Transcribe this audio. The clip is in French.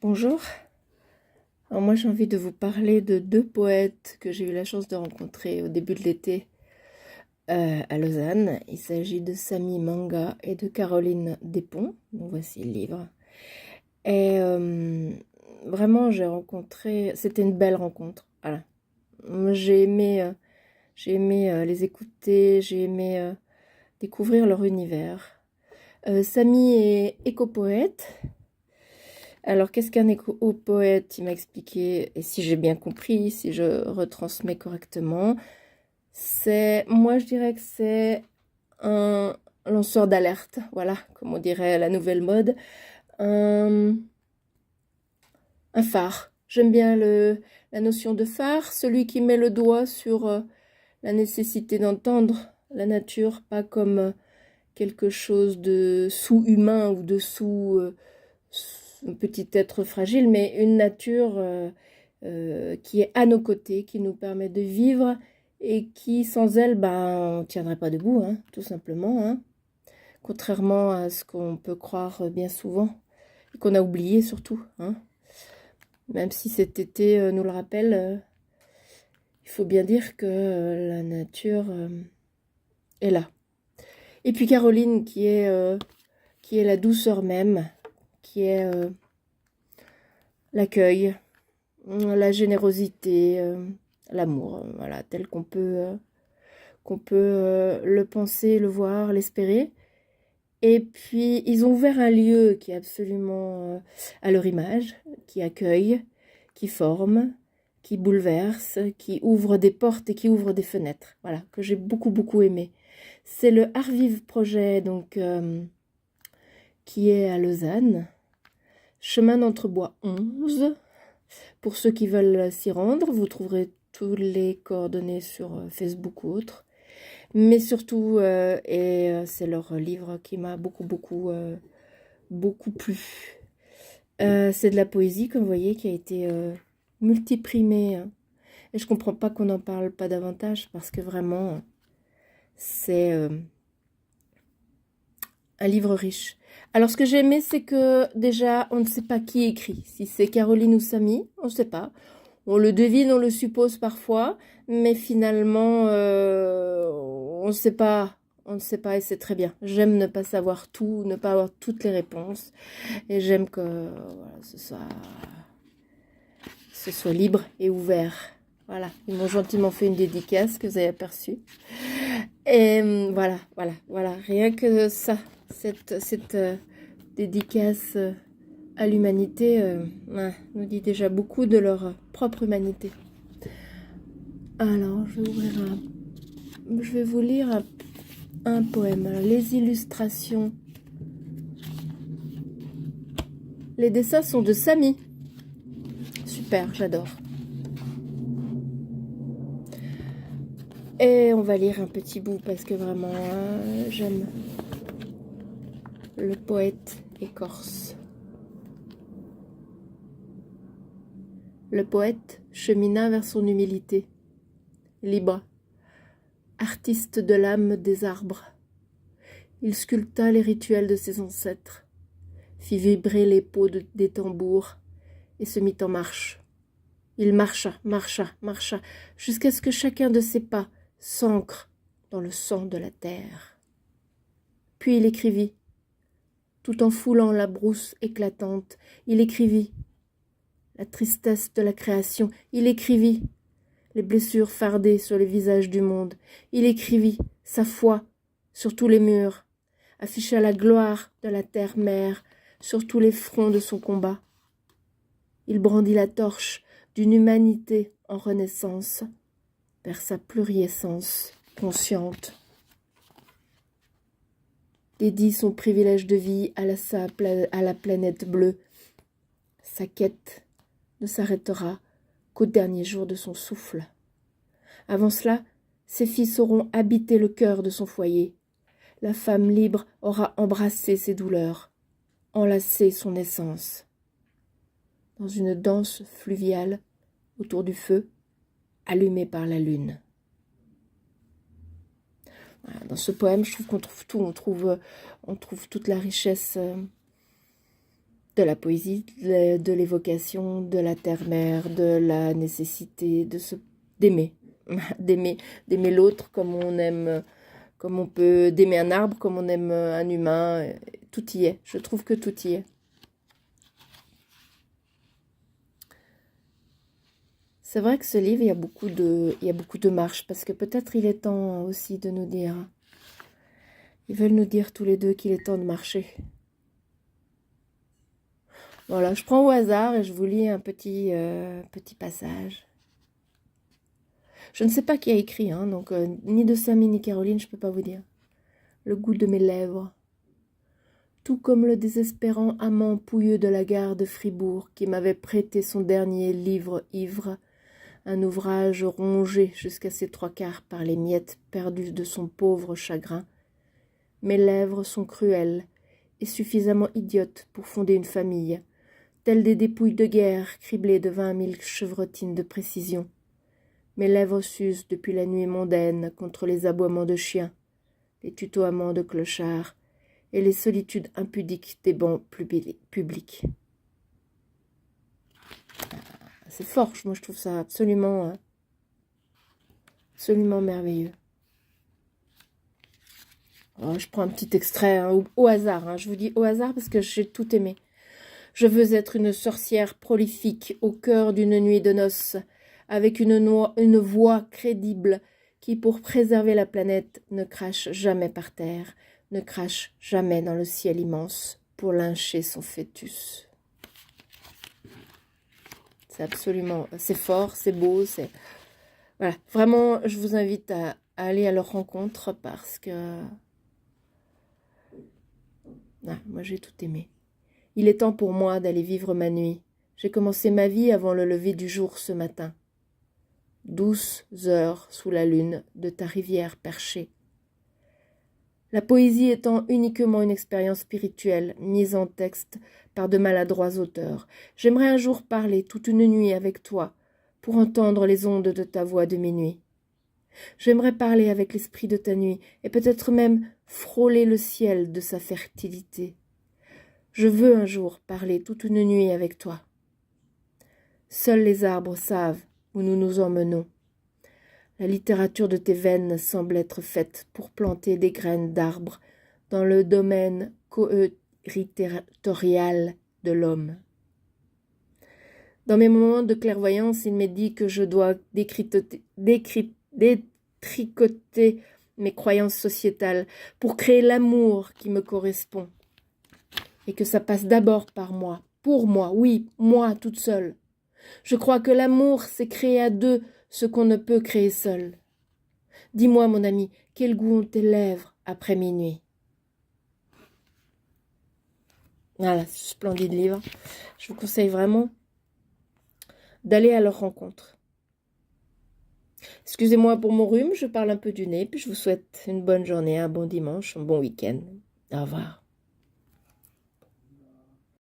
Bonjour, alors moi j'ai envie de vous parler de deux poètes que j'ai eu la chance de rencontrer au début de l'été à Lausanne. Il s'agit de Samy Manga et de Caroline Despont. Donc voici le livre. Et vraiment j'ai rencontré, c'était une belle rencontre. Voilà. Moi, j'ai aimé les écouter, j'ai aimé découvrir leur univers. Samy est éco-poète. Alors, qu'est-ce qu'un éco-poète? Il m'a expliqué, et si j'ai bien compris, si je retransmets correctement, moi je dirais que c'est un lanceur d'alerte, voilà, comme on dirait à la nouvelle mode, un, un phare. J'aime bien la notion de phare, celui qui met le doigt sur la nécessité d'entendre la nature, pas comme quelque chose de sous-humain ou de un petit être fragile, mais une nature qui est à nos côtés, qui nous permet de vivre et qui, sans elle, ben, on ne tiendrait pas debout, hein, tout simplement. Hein. Contrairement à ce qu'on peut croire bien souvent, et qu'on a oublié surtout. Hein. Même si cet été nous le rappelle, il faut bien dire que la nature est là. Et puis Caroline, qui est la douceur même, qui est l'accueil, la générosité, l'amour, voilà, tel qu'on peut le penser, le voir, l'espérer. Et puis, ils ont ouvert un lieu qui est absolument à leur image, qui accueille, qui forme, qui bouleverse, qui ouvre des portes et qui ouvre des fenêtres. Voilà, que j'ai beaucoup, beaucoup aimé. C'est le Arvive Projet, donc, qui est à Lausanne, chemin d'Entrebois 11. Pour ceux qui veulent s'y rendre, vous trouverez toutes les coordonnées sur Facebook ou autre. Mais surtout, c'est leur livre qui m'a beaucoup plu. C'est de la poésie, comme vous voyez, qui a été multiprimée. Hein. Et je comprends pas qu'on n'en parle pas davantage, parce que vraiment, c'est un livre riche. Alors, ce que j'ai aimé, c'est que déjà, on ne sait pas qui écrit. Si c'est Caroline ou Samy, on ne sait pas. On le devine, on le suppose parfois, mais finalement, on ne sait pas. On ne sait pas et c'est très bien. J'aime ne pas savoir tout, ne pas avoir toutes les réponses. Et j'aime que voilà, ce soit libre et ouvert. Voilà, ils m'ont gentiment fait une dédicace que vous avez aperçue. Et voilà. Rien que ça, cette dédicace à l'humanité ouais, nous dit déjà beaucoup de leur propre humanité. Alors, je vais vous lire un poème. Alors, les illustrations. Les dessins sont de Samy. Super, j'adore. Et on va lire un petit bout parce que vraiment, j'aime le poète écorce. Le poète chemina vers son humilité, libre, artiste de l'âme des arbres. Il sculpta les rituels de ses ancêtres, fit vibrer les peaux des tambours et se mit en marche. Il marcha, jusqu'à ce que chacun de ses pas s'ancre dans le sang de la terre. Puis il écrivit, tout en foulant la brousse éclatante, il écrivit la tristesse de la création, il écrivit les blessures fardées sur les visages du monde, il écrivit sa foi sur tous les murs, afficha la gloire de la terre-mère sur tous les fronts de son combat. Il brandit la torche d'une humanité en renaissance vers sa pluriessence consciente. Dédie son privilège de vie à la planète bleue. Sa quête ne s'arrêtera qu'au dernier jour de son souffle. Avant cela, ses fils auront habité le cœur de son foyer. La femme libre aura embrassé ses douleurs, enlacé son essence. Dans une danse fluviale, autour du feu, allumé par la lune. Voilà, dans ce poème, je trouve qu'on trouve tout. On trouve toute la richesse de la poésie, de l'évocation, de la terre-mère, de la nécessité d'aimer, d'aimer l'autre comme on aime, comme on peut d'aimer un arbre, comme on aime un humain. Tout y est. Je trouve que tout y est. C'est vrai que ce livre, il y a beaucoup de marches, parce que peut-être il est temps aussi de nous dire, ils veulent nous dire tous les deux qu'il est temps de marcher. Voilà, je prends au hasard et je vous lis un petit passage. Je ne sais pas qui a écrit, hein, donc ni de Samy ni Caroline, je ne peux pas vous dire. Le goût de mes lèvres. Tout comme le désespérant amant pouilleux de la gare de Fribourg qui m'avait prêté son dernier livre ivre, un ouvrage rongé jusqu'à ses 3/4 par les miettes perdues de son pauvre chagrin. Mes lèvres sont cruelles et suffisamment idiotes pour fonder une famille, telles des dépouilles de guerre criblées de 20 000 chevrotines de précision. Mes lèvres s'usent depuis la nuit mondaine contre les aboiements de chiens, les tutoiements de clochards et les solitudes impudiques des bancs publics. C'est fort, moi je trouve ça absolument merveilleux. Oh, je prends un petit extrait hein, au hasard, hein, je vous dis au hasard parce que j'ai tout aimé. Je veux être une sorcière prolifique au cœur d'une nuit de noces, avec une voix crédible qui, pour préserver la planète, ne crache jamais par terre, ne crache jamais dans le ciel immense pour lyncher son fœtus. C'est absolument, c'est fort, c'est beau, c'est... Voilà, vraiment, je vous invite à aller à leur rencontre parce que... Ah, moi, j'ai tout aimé. Il est temps pour moi d'aller vivre ma nuit. J'ai commencé ma vie avant le lever du jour ce matin. 12 heures sous la lune de ta rivière perchée. La poésie étant uniquement une expérience spirituelle mise en texte par de maladroits auteurs, j'aimerais un jour parler toute une nuit avec toi pour entendre les ondes de ta voix de minuit. J'aimerais parler avec l'esprit de ta nuit et peut-être même frôler le ciel de sa fertilité. Je veux un jour parler toute une nuit avec toi. Seuls les arbres savent où nous nous emmenons. La littérature de tes veines semble être faite pour planter des graines d'arbres dans le domaine territorial de l'homme. Dans mes moments de clairvoyance, il m'est dit que je dois détricoter mes croyances sociétales pour créer l'amour qui me correspond. Et que ça passe d'abord par moi, pour moi, oui, moi toute seule. Je crois que l'amour, c'est créer à deux ce qu'on ne peut créer seul. Dis-moi, mon ami, quel goût ont tes lèvres après minuit? Voilà, ce splendide livre. Je vous conseille vraiment d'aller à leur rencontre. Excusez-moi pour mon rhume, je parle un peu du nez, puis je vous souhaite une bonne journée, un bon dimanche, un bon week-end. Au revoir.